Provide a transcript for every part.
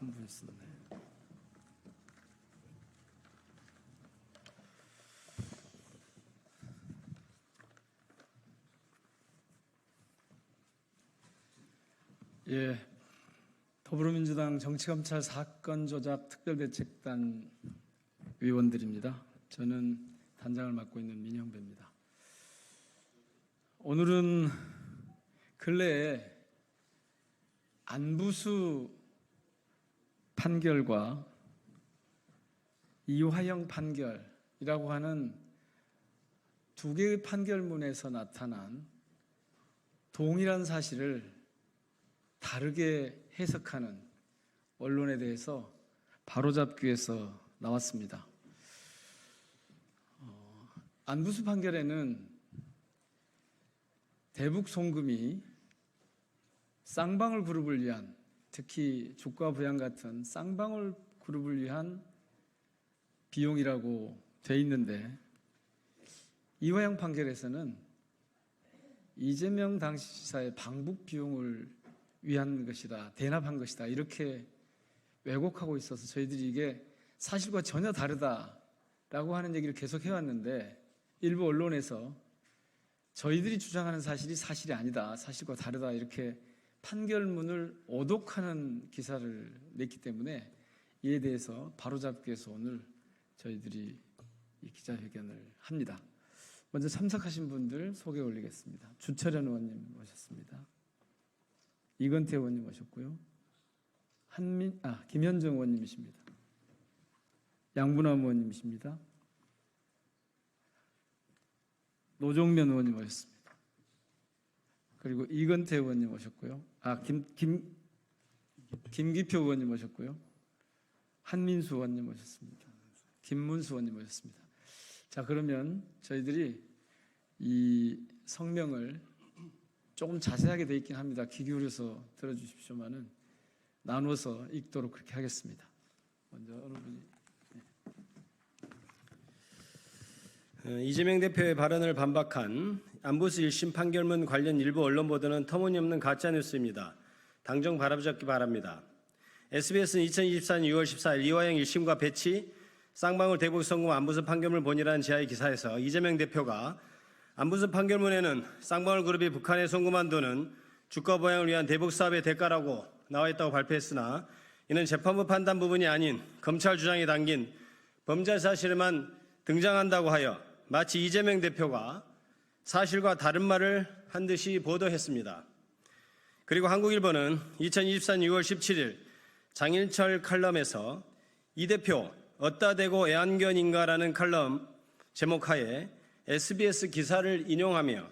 한 분 있었네. 예, 더불어민주당 정치검찰 사건 조작 특별대책단 위원들입니다. 저는 단장을 맡고 있는 민형배입니다. 오늘은 근래에 안부수 판결과 이화영 판결이라고 하는 두 개의 판결문에서 나타난 동일한 사실을 다르게 해석하는 언론에 대해서 바로잡기 위해서 나왔습니다. 안부수 판결에는 대북 송금이 쌍방울 그룹을 위한, 특히 주가 부양 같은 쌍방울 그룹을 위한 비용이라고 돼 있는데, 이화영 판결에서는 이재명 당시 지사의 방북 비용을 위한 것이다, 대납한 것이다, 이렇게 왜곡하고 있어서 저희들이 이게 사실과 전혀 다르다라고 하는 얘기를 계속 해왔는데, 일부 언론에서 저희들이 주장하는 사실이 사실이 아니다, 사실과 다르다, 이렇게 판결문을 오독하는 기사를 냈기 때문에 이에 대해서 바로잡기 위해서 오늘 저희들이 이 기자회견을 합니다. 먼저 참석하신 분들 소개 올리겠습니다. 주철현 의원님 모셨습니다. 이건태 의원님 오셨고요. 김현정 의원님이십니다. 양분남 의원님이십니다. 노종면 의원님 오셨습니다. 그리고 이건태 의원님 오셨고요. 김기표 의원님 오셨고요. 한민수 의원님 오셨습니다. 김문수 의원님 오셨습니다. 자, 그러면 저희들이 이 성명을 조금 자세하게 돼 있긴 합니다. 귀 기울여서 들어주십시오만은 나누어서 읽도록 그렇게 하겠습니다. 먼저 어느 분이. 이재명 대표의 발언을 반박한 안부수 1심 판결문 관련 일부 언론 보도는 터무니없는 가짜뉴스입니다. 당정 바로잡기 바랍니다. SBS는 2024년 6월 14일 이화영 1심과 배치 쌍방울 대북 송금 안부수 판결문 본이라는 지하의 기사에서 이재명 대표가 안부수 판결문에는 쌍방울 그룹이 북한에 송금한 돈은 주가 보양을 위한 대북 사업의 대가라고 나와 있다고 발표했으나, 이는 재판부 판단 부분이 아닌 검찰 주장이 담긴 범죄 사실에만 등장한다고 하여 마치 이재명 대표가 사실과 다른 말을 한 듯이 보도했습니다. 그리고 한국일보는 2024년 6월 17일 장일철 칼럼에서 이 대표 어따 대고 애완견인가라는 칼럼 제목하에 SBS 기사를 인용하며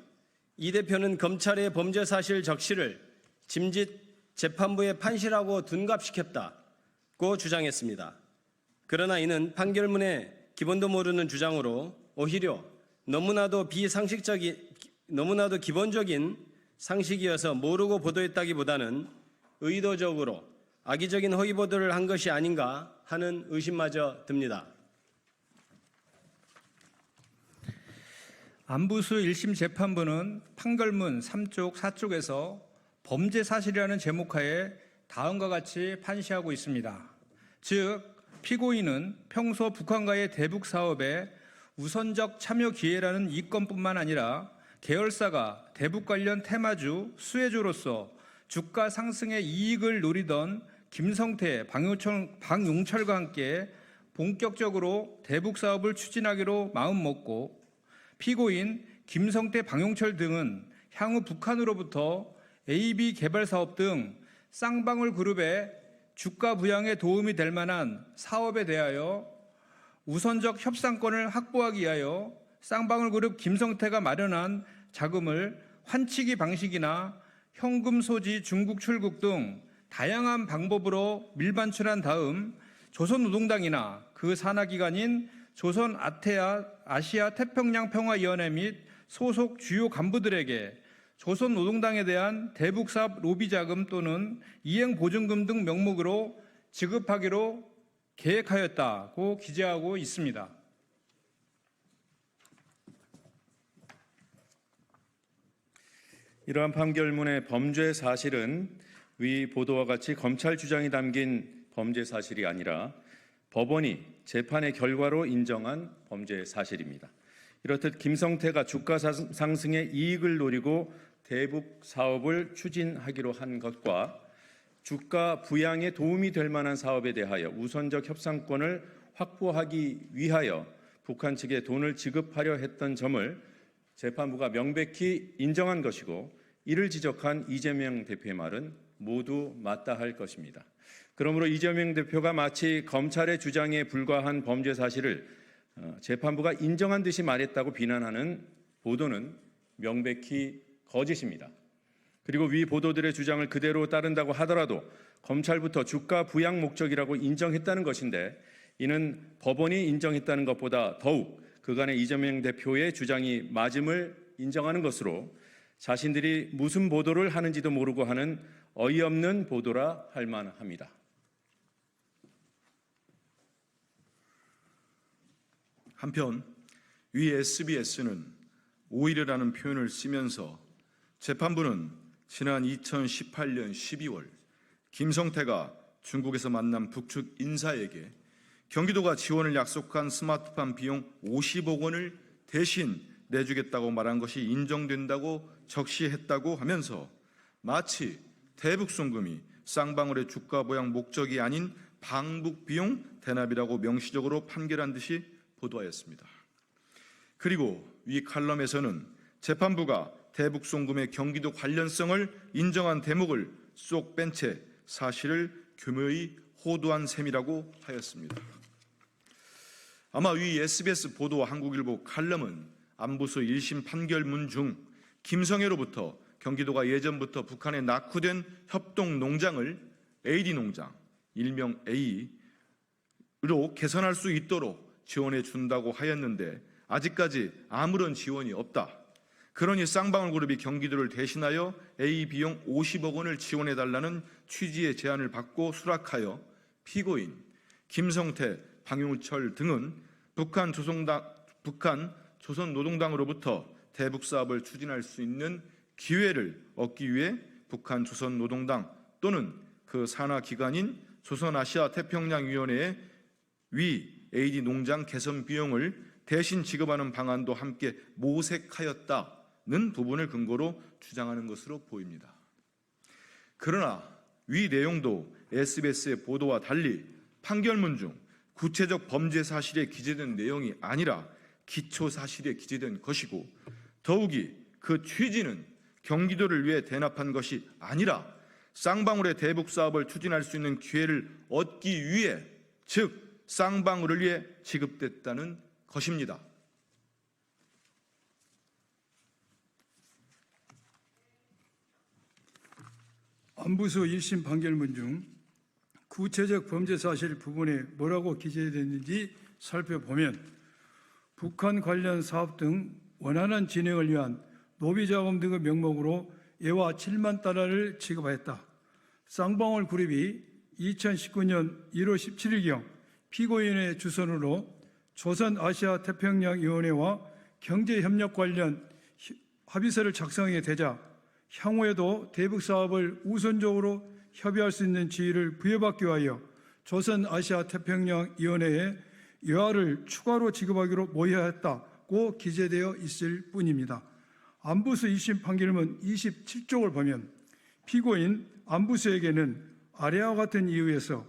이 대표는 검찰의 범죄 사실 적시를 짐짓 재판부의 판시라고 둔갑시켰다고 주장했습니다. 그러나 이는 판결문의 기본도 모르는 주장으로 오히려 너무나도 기본적인 상식이어서 모르고 보도했다기보다는 의도적으로 악의적인 허위 보도를 한 것이 아닌가 하는 의심마저 듭니다. 안부수 1심 재판부는 판결문 3쪽, 4쪽에서 범죄 사실이라는 제목하에 다음과 같이 판시하고 있습니다. 즉, 피고인은 평소 북한과의 대북 사업에 우선적 참여 기회라는 이건뿐만 아니라 계열사가 대북 관련 테마주, 수혜주로서 주가 상승의 이익을 노리던 김성태, 방용철과 함께 본격적으로 대북 사업을 추진하기로 마음먹고, 피고인 김성태, 방용철 등은 향후 북한으로부터 AB 개발 사업 등 쌍방울 그룹의 주가 부양에 도움이 될 만한 사업에 대하여 우선적 협상권을 확보하기 위하여 쌍방울 그룹 김성태가 마련한 자금을 환치기 방식이나 현금 소지 중국 출국 등 다양한 방법으로 밀반출한 다음 조선노동당이나 그 산하기관인 조선아시아 태평양 평화위원회 및 소속 주요 간부들에게 조선노동당에 대한 대북사업 로비자금 또는 이행보증금 등 명목으로 지급하기로 계획하였다고 기재하고 있습니다. 이러한 판결문의 범죄 사실은 위 보도와 같이 검찰 주장이 담긴 범죄 사실이 아니라 법원이 재판의 결과로 인정한 범죄 사실입니다. 이렇듯 김성태가 주가 상승의 이익을 노리고 대북 사업을 추진하기로 한 것과 주가 부양에 도움이 될 만한 사업에 대하여 우선적 협상권을 확보하기 위하여 북한 측에 돈을 지급하려 했던 점을 재판부가 명백히 인정한 것이고, 이를 지적한 이재명 대표의 말은 모두 맞다할 것입니다. 그러므로 이재명 대표가 마치 검찰의 주장에 불과한 범죄 사실을 재판부가 인정한 듯이 말했다고 비난하는 보도는 명백히 거짓입니다. 그리고 위 보도들의 주장을 그대로 따른다고 하더라도 검찰부터 주가 부양 목적이라고 인정했다는 것인데, 이는 법원이 인정했다는 것보다 더욱 그간의 이재명 대표의 주장이 맞음을 인정하는 것으로 자신들이 무슨 보도를 하는지도 모르고 하는 어이없는 보도라 할 만합니다. 한편 위 SBS는 오히려라는 표현을 쓰면서 재판부는 지난 2018년 12월 김성태가 중국에서 만난 북측 인사에게 경기도가 지원을 약속한 스마트팜 비용 50억 원을 대신 내주겠다고 말한 것이 인정된다고 적시했다고 하면서 마치 대북송금이 쌍방울의 주가 보양 목적이 아닌 방북 비용 대납이라고 명시적으로 판결한 듯이 보도하였습니다. 그리고 위 칼럼에서는 재판부가 대북송금의 경기도 관련성을 인정한 대목을 쏙 뺀 채 사실을 교묘히 호도한 셈이라고 하였습니다. 아마 위 SBS 보도와 한국일보 칼럼은 안보수 1심 판결문 중 김성애로부터 경기도가 예전부터 북한에 낙후된 협동농장을 AD농장, 일명 A로 개선할 수 있도록 지원해 준다고 하였는데 아직까지 아무런 지원이 없다. 그러니 쌍방울 그룹이 경기도를 대신하여 A 비용 50억 원을 지원해 달라는 취지의 제안을 받고 수락하여 피고인 김성태, 방용철 등은 북한 조선노동당으로부터 대북 사업을 추진할 수 있는 기회를 얻기 위해 북한 조선노동당 또는 그 산하 기관인 조선아시아태평양위원회의 위 AD 농장 개선 비용을 대신 지급하는 방안도 함께 모색하였다는 부분을 근거로 주장하는 것으로 보입니다. 그러나 위 내용도 SBS의 보도와 달리 판결문 중 구체적 범죄 사실에 기재된 내용이 아니라 기초 사실에 기재된 것이고, 더욱이 그 취지는 경기도를 위해 대납한 것이 아니라 쌍방울의 대북 사업을 추진할 수 있는 기회를 얻기 위해, 즉 쌍방울을 위해 지급됐다는 것입니다. 안보수 1심 판결문 중 구체적 범죄 사실 부분에 뭐라고 기재됐는지 살펴보면 북한 관련 사업 등 원활한 진행을 위한 노비자금 등의 명목으로 예와 7만 달러를 지급하였다. 쌍방울 그룹이 2019년 1월 17일경 피고인의 주선으로 조선아시아태평양위원회와 경제협력 관련 합의서를 작성하게 되자 향후에도 대북사업을 우선적으로 협의할 수 있는 지위를 부여받기 위하여 조선아시아태평양위원회에 여하를 추가로 지급하기로 모의하였다고 기재되어 있을 뿐입니다. 안보수 2심 판결문 27쪽을 보면 피고인 안보수에게는 아래와 같은 이유에서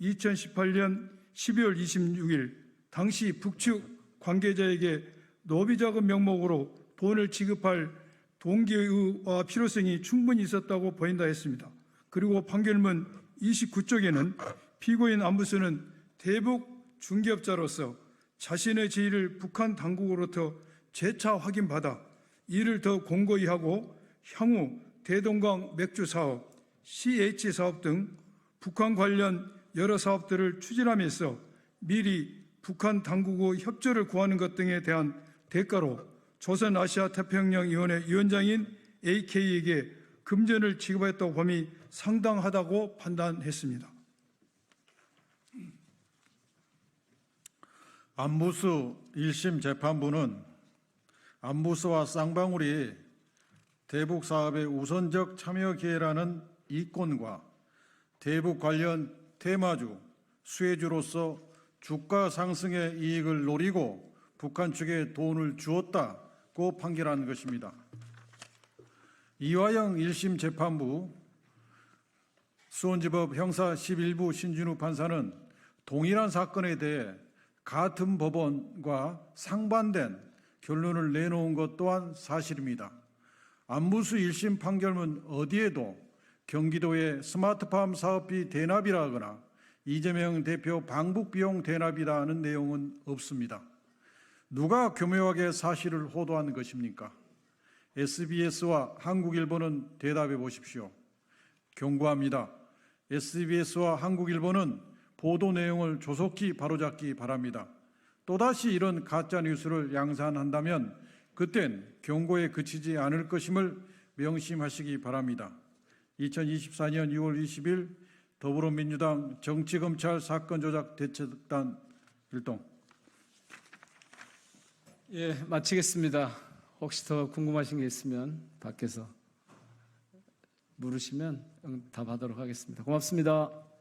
2018년 12월 26일 당시 북측 관계자에게 노비자금 명목으로 돈을 지급할 동기와 필요성이 충분히 있었다고 보인다 했습니다. 그리고 판결문 29쪽에는 피고인 안보수는 대북 중개업자로서 자신의 지위를 북한 당국으로부터 재차 확인받아 이를 더 공고히 하고 향후 대동강 맥주 사업, CH 사업 등 북한 관련 여러 사업들을 추진함에서 미리 북한 당국의 협조를 구하는 것 등에 대한 대가로 조선아시아태평양위원회 위원장인 AK에게 금전을 지급했다고 봄이 상당하다고 판단했습니다. 안보수 1심 재판부는 안보수와 쌍방울이 대북 사업의 우선적 참여 기회라는 이권과 대북 관련 테마주, 수혜주로서 주가 상승의 이익을 노리고 북한 측에 돈을 주었다고 판결한 것입니다. 이화영 1심 재판부 수원지법 형사 11부 신준우 판사는 동일한 사건에 대해 같은 법원과 상반된 결론을 내놓은 것 또한 사실입니다. 안무수 1심 판결문 어디에도 경기도의 스마트팜 사업비 대납이라거나 이재명 대표 방북 비용 대납이라는 내용은 없습니다. 누가 교묘하게 사실을 호도한 것입니까? SBS와 한국일보는 대답해 보십시오. 경고합니다. SBS와 한국일보는 보도 내용을 조속히 바로잡기 바랍니다. 또다시 이런 가짜뉴스를 양산한다면 그땐 경고에 그치지 않을 것임을 명심하시기 바랍니다. 2024년 6월 20일 더불어민주당 정치검찰 사건조작 대책단 일동. 예, 마치겠습니다. 혹시 더 궁금하신 게 있으면 밖에서 물으시면 답하도록 하겠습니다. 고맙습니다.